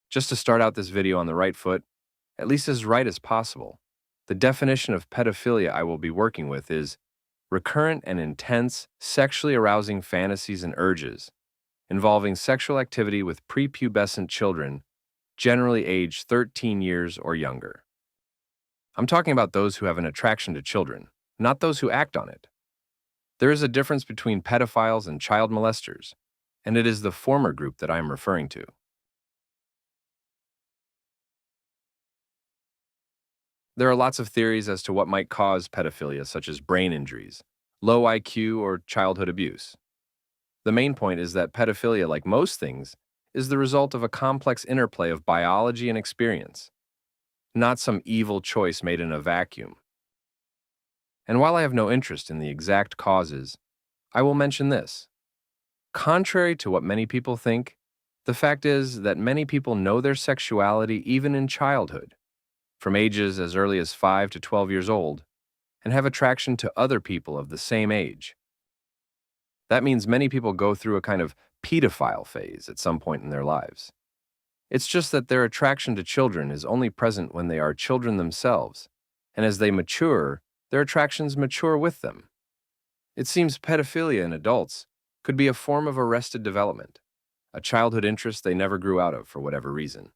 Just to start out this video on the right foot, at least as right as possible, the definition of pedophilia I will be working with is recurrent and intense, sexually arousing fantasies and urges involving sexual activity with prepubescent children, generally aged 13 years or younger. I'm talking about those who have an attraction to children, not those who act on it. There is a difference between pedophiles and child molesters, and it is the former group that I am referring to. There are lots of theories as to what might cause pedophilia, such as brain injuries, low IQ, or childhood abuse. The main point is that pedophilia, like most things, is the result of a complex interplay of biology and experience, not some evil choice made in a vacuum. And while I have no interest in the exact causes, I will mention this. Contrary to what many people think, the fact is that many people know their sexuality even in childhood, from ages as early as 5 to 12 years old, and have attraction to other people of the same age. That means many people go through a kind of pedophile phase at some point in their lives. It's just that their attraction to children is only present when they are children themselves, and as they mature, their attractions mature with them. It seems pedophilia in adults could be a form of arrested development, a childhood interest they never grew out of for whatever reason.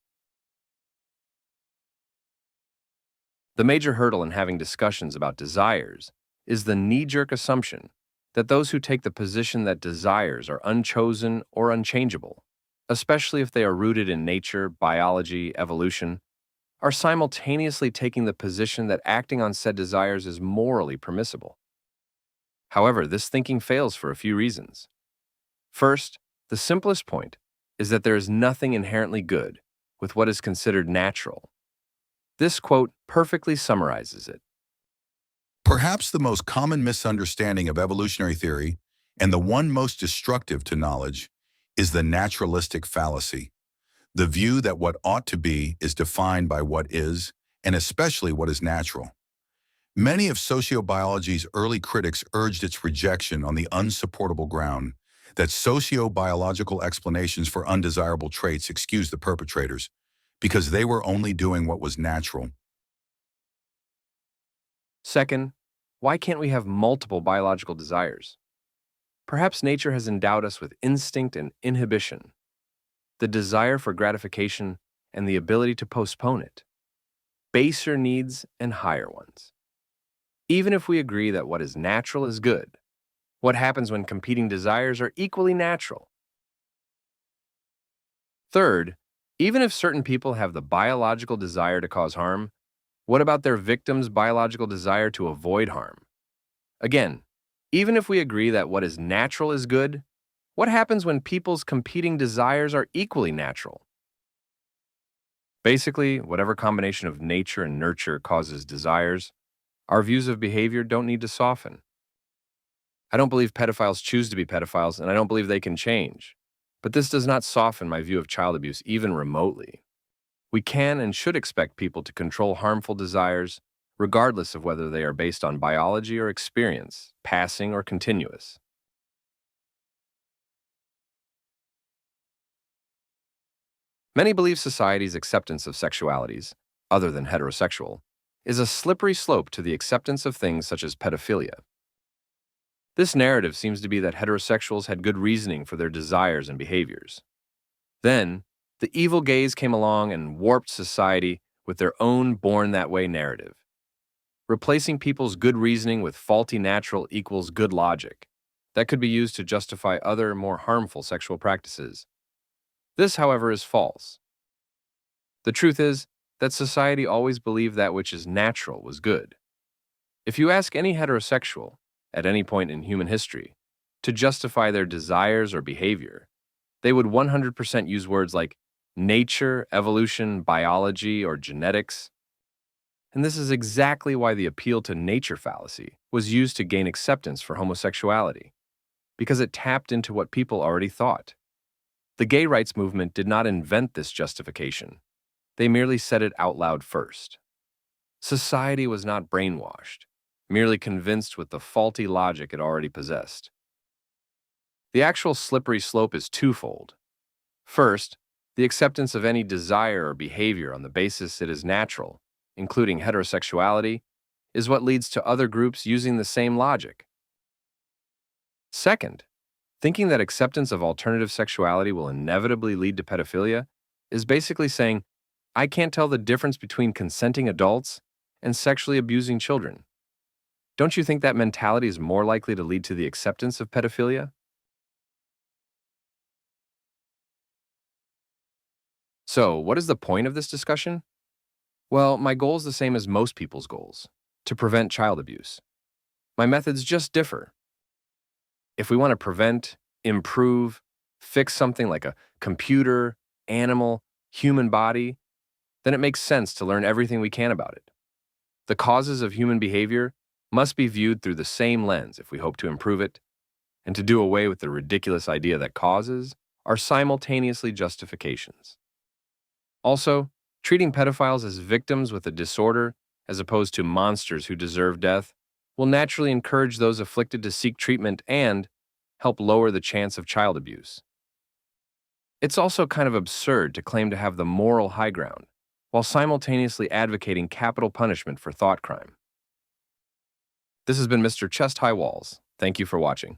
The major hurdle in having discussions about desires is the knee-jerk assumption that those who take the position that desires are unchosen or unchangeable, especially if they are rooted in nature, biology, evolution, are simultaneously taking the position that acting on said desires is morally permissible. However, this thinking fails for a few reasons. First, the simplest point is that there is nothing inherently good with what is considered natural. This quote perfectly summarizes it. Perhaps the most common misunderstanding of evolutionary theory, and the one most destructive to knowledge, is the naturalistic fallacy, the view that what ought to be is defined by what is, and especially what is natural. Many of sociobiology's early critics urged its rejection on the unsupportable ground that sociobiological explanations for undesirable traits excuse the perpetrators, because they were only doing what was natural. Second, why can't we have multiple biological desires? Perhaps nature has endowed us with instinct and inhibition, the desire for gratification and the ability to postpone it, baser needs and higher ones. Even if we agree that what is natural is good, what happens when competing desires are equally natural? Third, even if certain people have the biological desire to cause harm, what about their victim's biological desire to avoid harm? Again, even if we agree that what is natural is good, what happens when people's competing desires are equally natural? Basically, whatever combination of nature and nurture causes desires, our views of behavior don't need to soften. I don't believe pedophiles choose to be pedophiles, and I don't believe they can change. But this does not soften my view of child abuse even remotely. We can and should expect people to control harmful desires, regardless of whether they are based on biology or experience, passing or continuous. Many believe society's acceptance of sexualities, other than heterosexual, is a slippery slope to the acceptance of things such as pedophilia. This narrative seems to be that heterosexuals had good reasoning for their desires and behaviors. Then, the evil gays came along and warped society with their own born-that-way narrative, replacing people's good reasoning with faulty natural equals good logic that could be used to justify other, more harmful sexual practices. This, however, is false. The truth is that society always believed that which is natural was good. If you ask any heterosexual, at any point in human history, to justify their desires or behavior, they would 100% use words like nature, evolution, biology, or genetics. And this is exactly why the appeal to nature fallacy was used to gain acceptance for homosexuality, because it tapped into what people already thought. The gay rights movement did not invent this justification. They merely said it out loud first. Society was not brainwashed, merely convinced with the faulty logic it already possessed. The actual slippery slope is twofold. First, The acceptance of any desire or behavior on the basis it is natural, including heterosexuality, is what leads to other groups using the same logic. Second, thinking that acceptance of alternative sexuality will inevitably lead to pedophilia is basically saying, I can't tell the difference between consenting adults and sexually abusing children. Don't you think that mentality is more likely to lead to the acceptance of pedophilia? So, what is the point of this discussion? Well, my goal is the same as most people's goals: to prevent child abuse. My methods just differ. If we want to prevent, improve, fix something like a computer, animal, human body, then it makes sense to learn everything we can about it. The causes of human behavior must be viewed through the same lens if we hope to improve it, and to do away with the ridiculous idea that causes are simultaneously justifications. Also, treating pedophiles as victims with a disorder as opposed to monsters who deserve death will naturally encourage those afflicted to seek treatment and help lower the chance of child abuse. It's also kind of absurd to claim to have the moral high ground while simultaneously advocating capital punishment for thought crime. This has been Mr. ChestHighWalls. Thank you for watching.